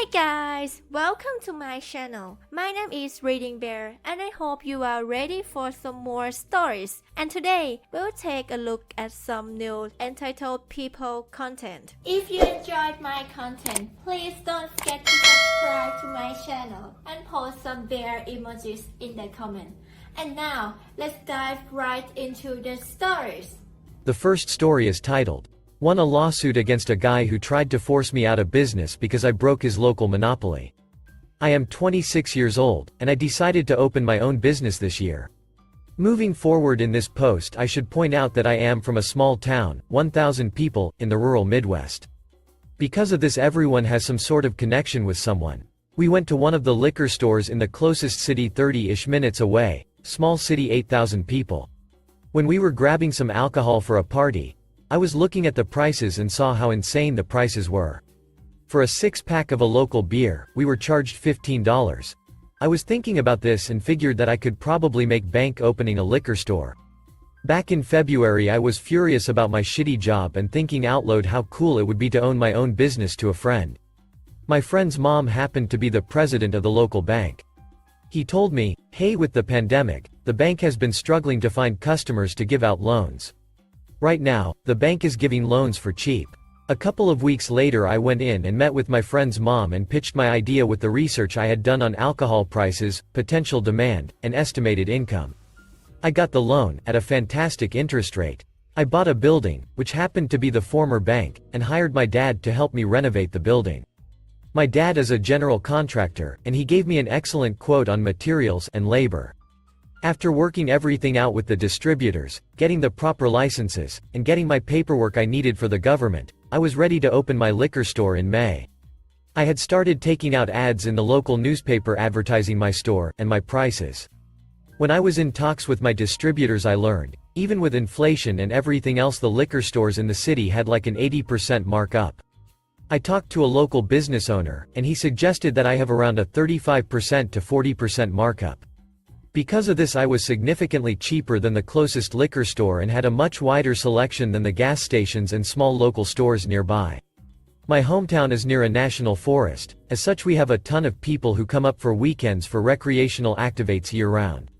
Hey guys, welcome to my channel. My name is ReadingBear and I hope you are ready for some more stories. And today, we'll take a look at some new entitled people content. If you enjoyed my content, please don't forget to subscribe to my channel and post some bear emojis in the comment. And now, let's dive right into the stories. The first story is titled, "Won a lawsuit against a guy who tried to force me out of business because I broke his local monopoly." I am 26 years old, and I decided to open my own business this year. Moving forward in this post, I should point out that I am from a small town, 1,000 people, in the rural Midwest. Because of this, everyone has some sort of connection with someone. We went to one of the liquor stores in the closest city 30-ish minutes away, small city 8,000 people. When we were grabbing some alcohol for a party, I was looking at the prices and saw how insane the prices were. For a 6-pack of a local beer, we were charged $15. I was thinking about this and figured that I could probably make bank opening a liquor store. Back in February, I was furious about my shitty job and thinking out loud how cool it would be to own my own business to a friend. My friend's mom happened to be the president of the local bank. He told me, "Hey, with the pandemic, the bank has been struggling to find customers to give out loans. Right now, the bank is giving loans for cheap." A couple of weeks later, I went in and met with my friend's mom and pitched my idea with the research I had done on alcohol prices, potential demand, and estimated income. I got the loan, at a fantastic interest rate. I bought a building, which happened to be the former bank, and hired my dad to help me renovate the building. My dad is a general contractor, and he gave me an excellent quote on materials and labor. After working everything out with the distributors, getting the proper licenses, and getting my paperwork I needed for the government, I was ready to open my liquor store in May. I had started taking out ads in the local newspaper advertising my store and my prices. When I was in talks with my distributors, I learned, even with inflation and everything else, the liquor stores in the city had like an 80% markup. I talked to a local business owner, and he suggested that I have around a 35% to 40% markup. Because of this, I was significantly cheaper than the closest liquor store and had a much wider selection than the gas stations and small local stores nearby. My hometown is near a national forest, as such we have a ton of people who come up for weekends for recreational activities year-round.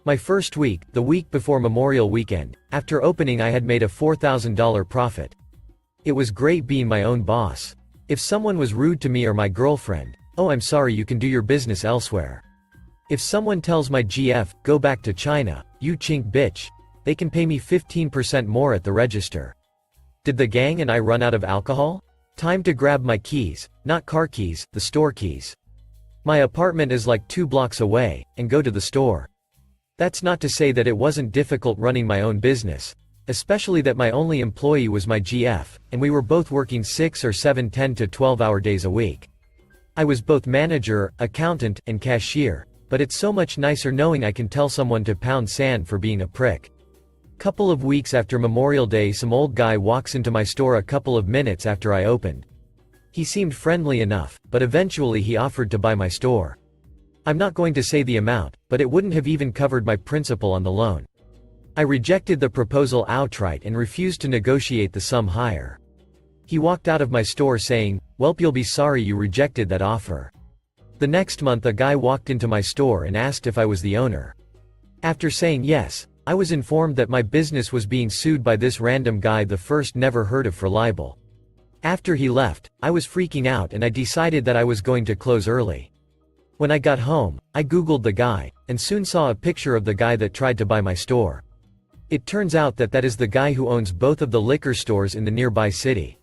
My first week, the week before Memorial Weekend, after opening, I had made a $4,000 profit. It was great being my own boss. If someone was rude to me or my girlfriend, "Oh, I'm sorry, you can do your business elsewhere." If someone tells my GF, "Go back to China, you chink bitch," they can pay me 15% more at the register. Did the gang and I run out of alcohol? Time to grab my keys, not car keys, the store keys. My apartment is like 2 blocks away, and go to the store. That's not to say that it wasn't difficult running my own business, especially that my only employee was my GF, and we were both working 6 or 7 10 to 12-hour days a week. I was both manager, accountant, and cashier. But it's so much nicer knowing I can tell someone to pound sand for being a prick. Couple of weeks after Memorial Day, some old guy walks into my store a couple of minutes after I opened. He seemed friendly enough, but eventually he offered to buy my store. I'm not going to say the amount, but it wouldn't have even covered my principal on the loan. I rejected the proposal outright and refused to negotiate the sum higher. He walked out of my store saying, "Welp, you'll be sorry you rejected that offer." The next month, a guy walked into my store and asked if I was the owner. After saying yes, I was informed that my business was being sued by this random guy the first never heard of for libel. After he left, I was freaking out and I decided that I was going to close early. When I got home, I googled the guy, and soon saw a picture of the guy that tried to buy my store. It turns out that that is the guy who owns both of the liquor stores in the nearby city.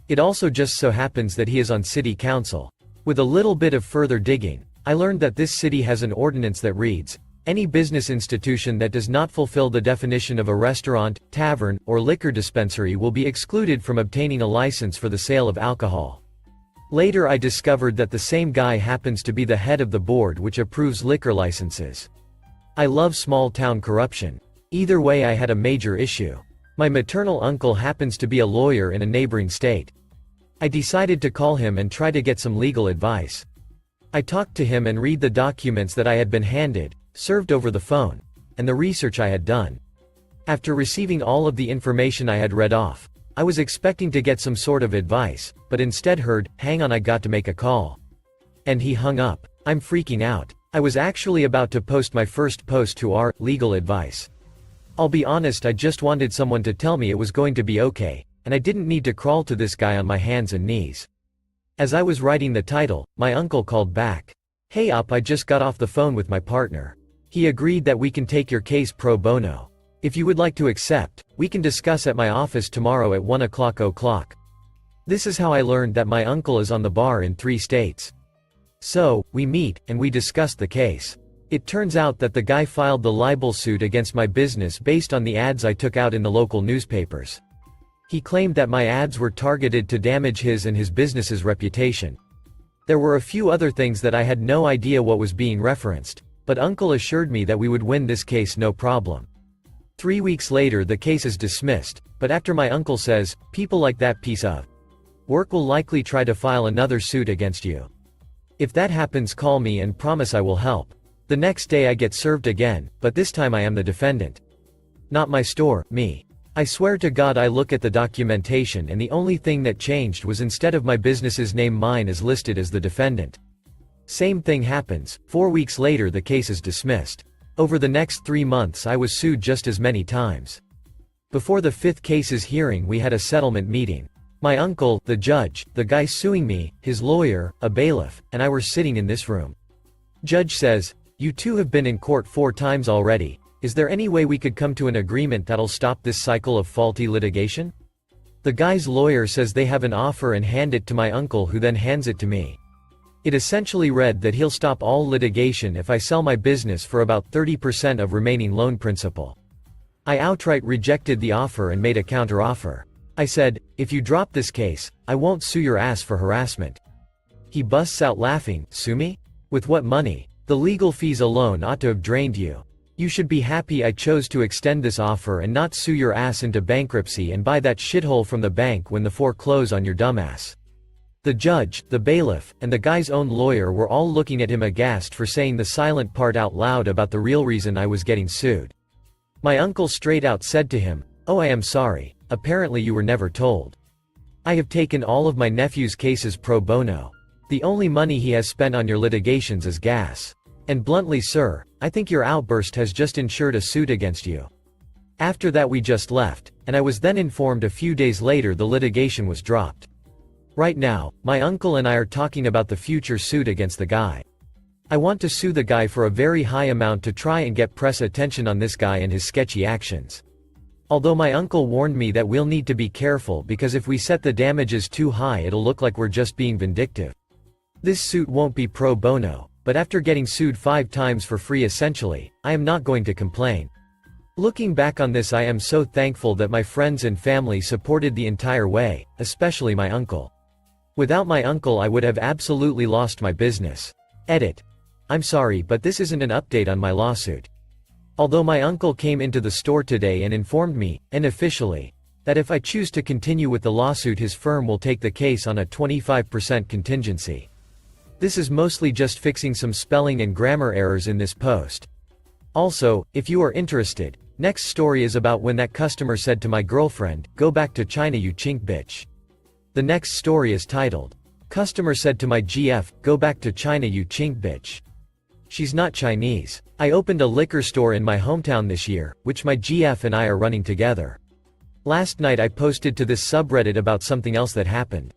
It also just so happens that he is on city council. With a little bit of further digging, I learned that this city has an ordinance that reads, "Any business institution that does not fulfill the definition of a restaurant, tavern, or liquor dispensary will be excluded from obtaining a license for the sale of alcohol." Later I discovered that the same guy happens to be the head of the board which approves liquor licenses. I love small-town corruption. Either way, I had a major issue. My maternal uncle happens to be a lawyer in a neighboring state. I decided to call him and try to get some legal advice. I talked to him and read the documents that I had been handed, served over the phone, and the research I had done. After receiving all of the information I had read off, I was expecting to get some sort of advice, but instead heard, "Hang on, I got to make a call." And he hung up. I'm freaking out. I was actually about to post my first post to our legal advice. I'll be honest, I just wanted someone to tell me it was going to be okay, and I didn't need to crawl to this guy on my hands and knees. As I was writing the title, my uncle called back. "Hey op, I just got off the phone with my partner. He agreed that we can take your case pro bono. If you would like to accept, we can discuss at my office tomorrow at 1 o'clock. This is how I learned that my uncle is on the bar in 3 states. So, we meet, and we discuss the case. It turns out that the guy filed the libel suit against my business based on the ads I took out in the local newspapers. He claimed that my ads were targeted to damage his and his business's reputation. There were a few other things that I had no idea what was being referenced, but Uncle assured me that we would win this case no problem. 3 weeks later the case is dismissed, but after my uncle says, people like that piece of work will likely try to file another suit against you. If that happens, call me and promise I will help. The next day I get served again, but this time I am the defendant. Not my store, me. I swear to God I look at the documentation and the only thing that changed was instead of my business's name mine is listed as the defendant. Same thing happens, 4 weeks later the case is dismissed. Over the next 3 months I was sued just as many times. Before the 5th case's hearing we had a settlement meeting. My uncle, the judge, the guy suing me, his lawyer, a bailiff, and I were sitting in this room. Judge says, "You two have been in court 4 times already. Is there any way we could come to an agreement that'll stop this cycle of faulty litigation?" The guy's lawyer says they have an offer and hand it to my uncle, who then hands it to me. It essentially read that he'll stop all litigation if I sell my business for about 30% of remaining loan principal. I outright rejected the offer and made a counteroffer. I said, "If you drop this case, I won't sue your ass for harassment." He busts out laughing, "Sue me? With what money? The legal fees alone ought to have drained you. You should be happy I chose to extend this offer and not sue your ass into bankruptcy and buy that shithole from the bank when the foreclose on your dumbass." The judge, the bailiff, and the guy's own lawyer were all looking at him aghast for saying the silent part out loud about the real reason I was getting sued. My uncle straight out said to him, "Oh, I am sorry. Apparently you were never told. I have taken all of my nephew's cases pro bono. The only money he has spent on your litigations is gas. And bluntly, sir, I think your outburst has just insured a suit against you." After that we just left, and I was then informed a few days later the litigation was dropped. Right now, my uncle and I are talking about the future suit against the guy. I want to sue the guy for a very high amount to try and get press attention on this guy and his sketchy actions. Although my uncle warned me that we'll need to be careful because if we set the damages too high it'll look like we're just being vindictive. This suit won't be pro bono, but after getting sued 5 times for free essentially, I am not going to complain. Looking back on this I am so thankful that my friends and family supported the entire way, especially my uncle. Without my uncle I would have absolutely lost my business. Edit. I'm sorry, but this isn't an update on my lawsuit. Although my uncle came into the store today and informed me, unofficially, that if I choose to continue with the lawsuit his firm will take the case on a 25% contingency. This is mostly just fixing some spelling and grammar errors in this post. Also, if you are interested, next story is about when that customer said to my girlfriend, "Go back to China you chink bitch." The next story is titled, "Customer said to my GF, go back to China you chink bitch." She's not Chinese. I opened a liquor store in my hometown this year, which my GF and I are running together. Last night I posted to this subreddit about something else that happened.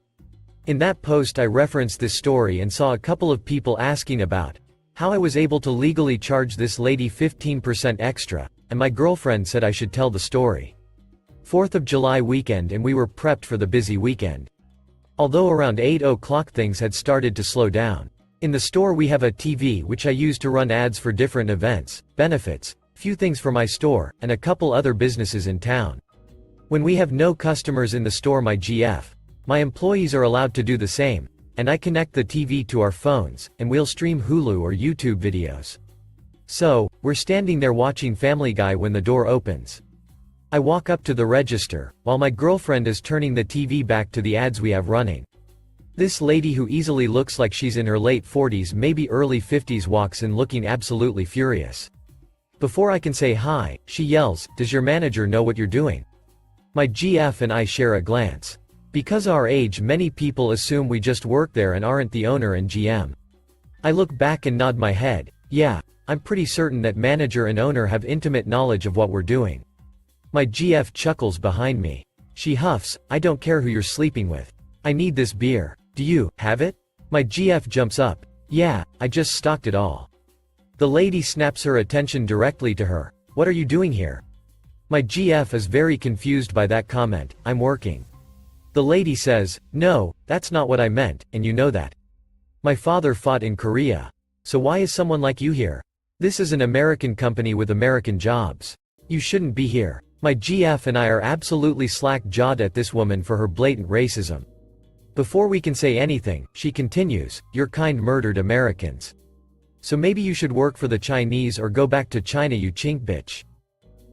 In that post I referenced this story and saw a couple of people asking about how I was able to legally charge this lady 15% extra, and my girlfriend said I should tell the story. 4th of July weekend and we were prepped for the busy weekend. Although around 8 o'clock things had started to slow down. In the store we have a TV which I use to run ads for different events, benefits, few things for my store, and a couple other businesses in town. When we have no customers in the store my GF, my employees are allowed to do the same, and I connect the TV to our phones, and we'll stream Hulu or YouTube videos. So, we're standing there watching Family Guy when the door opens. I walk up to the register, while my girlfriend is turning the TV back to the ads we have running. This lady who easily looks like she's in her late 40s maybe early 50s walks in looking absolutely furious. Before I can say hi, she yells, "Does your manager know what you're doing?" My GF and I share a glance. Because our age, many people assume we just work there and aren't the owner and GM. I look back and nod my head. Yeah, I'm pretty certain that manager and owner have intimate knowledge of what we're doing. My GF chuckles behind me. She huffs, I don't care who you're sleeping with. I need this beer. Do you have it? My GF jumps up. Yeah, I just stocked it all. The lady snaps her attention directly to her. What are you doing here? My GF is very confused by that comment. I'm working. The lady says, no, that's not what I meant, and you know that. My father fought in Korea. So why is someone like you here? This is an American company with American jobs. You shouldn't be here. My GF and I are absolutely slack-jawed at this woman for her blatant racism. Before we can say anything, she continues, your kind murdered Americans. So maybe you should work for the Chinese or go back to China, you chink bitch.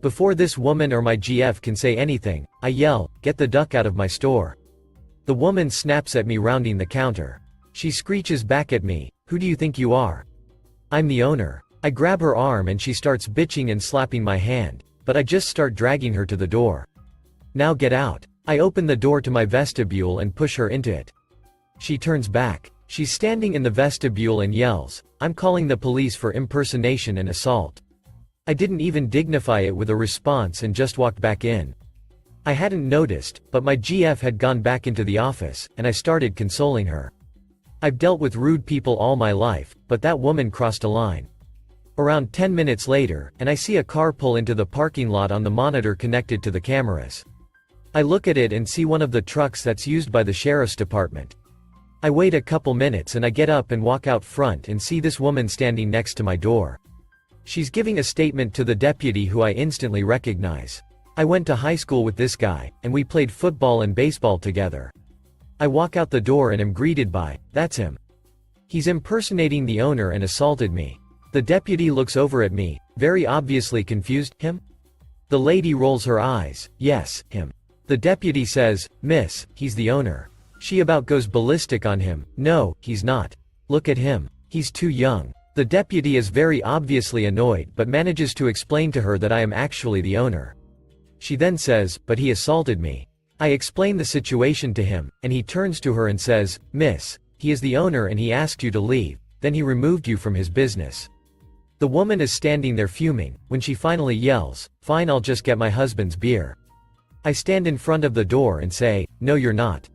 Before this woman or my GF can say anything, I yell, get the duck out of my store. The woman snaps at me, rounding the counter. She screeches back at me, who do you think you are? I'm the owner. I grab her arm and she starts bitching and slapping my hand, but I just start dragging her to the door. Now get out. I open the door to my vestibule and push her into it. She turns back. She's standing in the vestibule and yells, I'm calling the police for impersonation and assault. I didn't even dignify it with a response and just walked back in. I hadn't noticed, but my GF had gone back into the office, and I started consoling her. I've dealt with rude people all my life, but that woman crossed a line. Around 10 minutes later, and I see a car pull into the parking lot on the monitor connected to the cameras. I look at it and see one of the trucks that's used by the sheriff's department. I wait a couple minutes and I get up and walk out front and see this woman standing next to my door. She's giving a statement to the deputy, who I instantly recognize. I went to high school with this guy, and we played football and baseball together. I walk out the door and am greeted by, that's him. He's impersonating the owner and assaulted me. The deputy looks over at me, very obviously confused. Him? The lady rolls her eyes. Yes, him. The deputy says, Miss, he's the owner. She about goes ballistic on him. No, he's not. Look at him. He's too young. The deputy is very obviously annoyed but manages to explain to her that I am actually the owner. She then says, but he assaulted me. I explain the situation to him, and he turns to her and says, Miss, he is the owner and he asked you to leave, then he removed you from his business. The woman is standing there fuming, when she finally yells, fine, I'll just get my husband's beer. I stand in front of the door and say, no you're not.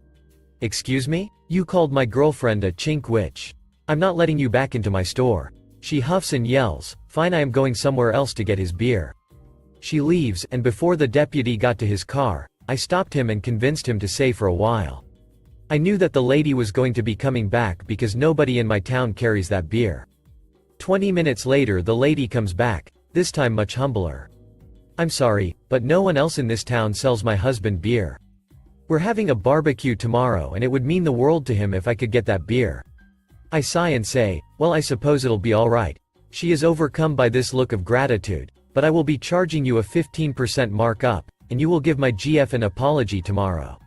Excuse me? You called my girlfriend a chink witch. I'm not letting you back into my store. She huffs and yells, fine, I am going somewhere else to get his beer. She leaves, and before the deputy got to his car, I stopped him and convinced him to stay for a while. I knew that the lady was going to be coming back because nobody in my town carries that beer. 20 minutes later the lady comes back, this time much humbler. I'm sorry, but no one else in this town sells my husband beer. We're having a barbecue tomorrow and it would mean the world to him if I could get that beer. I sigh and say, well, I suppose it'll be alright. She is overcome by this look of gratitude, but I will be charging you a 15% markup, and you will give my GF an apology tomorrow.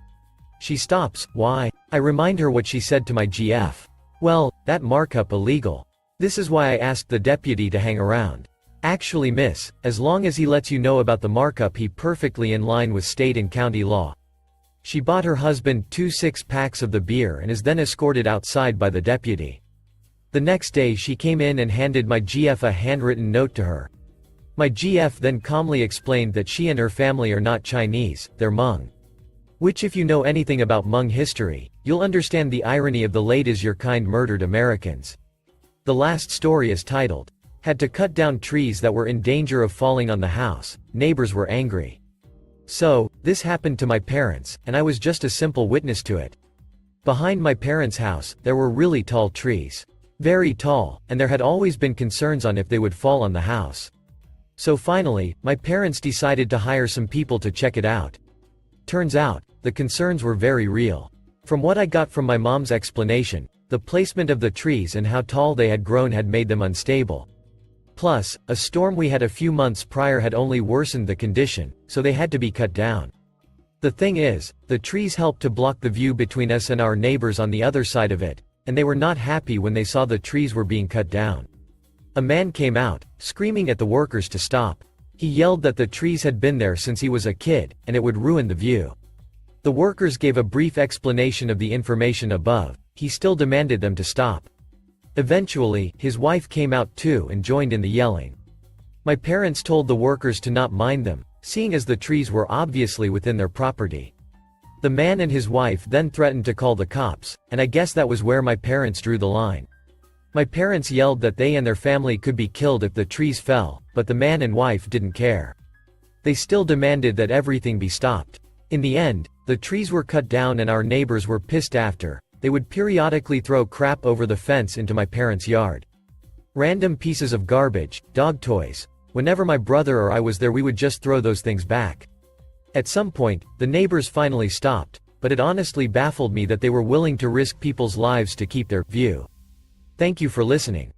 She stops. Why? I remind her what she said to my GF. Well, that markup illegal. This is why I asked the deputy to hang around. Actually, miss, as long as he lets you know about the markup, he perfectly in line with state and county law. She bought her husband 2 6-packs of the beer and is then escorted outside by the deputy. The next day she came in and handed my GF a handwritten note to her. My GF then calmly explained that she and her family are not Chinese, they're Hmong. Which, if you know anything about Hmong history, you'll understand the irony of the late "is your kind murdered Americans." The last story is titled, Had to cut down trees that were in danger of falling on the house, neighbors were angry. So, this happened to my parents, and I was just a simple witness to it. Behind my parents' house, there were really tall trees. Very tall, and there had always been concerns on if they would fall on the house. So finally, my parents decided to hire some people to check it out. Turns out, the concerns were very real. From what I got from my mom's explanation, the placement of the trees and how tall they had grown had made them unstable. Plus, a storm we had a few months prior had only worsened the condition, so they had to be cut down. The thing is, the trees helped to block the view between us and our neighbors on the other side of it, and they were not happy when they saw the trees were being cut down. A man came out, screaming at the workers to stop. He yelled that the trees had been there since he was a kid, and it would ruin the view. The workers gave a brief explanation of the information above. He still demanded them to stop. Eventually, his wife came out too and joined in the yelling. My parents told the workers to not mind them, seeing as the trees were obviously within their property. The man and his wife then threatened to call the cops, and I guess that was where my parents drew the line. My parents yelled that they and their family could be killed if the trees fell, but the man and wife didn't care. They still demanded that everything be stopped. In the end, the trees were cut down and our neighbors were pissed after. They would periodically throw crap over the fence into my parents' yard. Random pieces of garbage, dog toys. Whenever my brother or I was there, we would just throw those things back. At some point, the neighbors finally stopped, but it honestly baffled me that they were willing to risk people's lives to keep their view. Thank you for listening.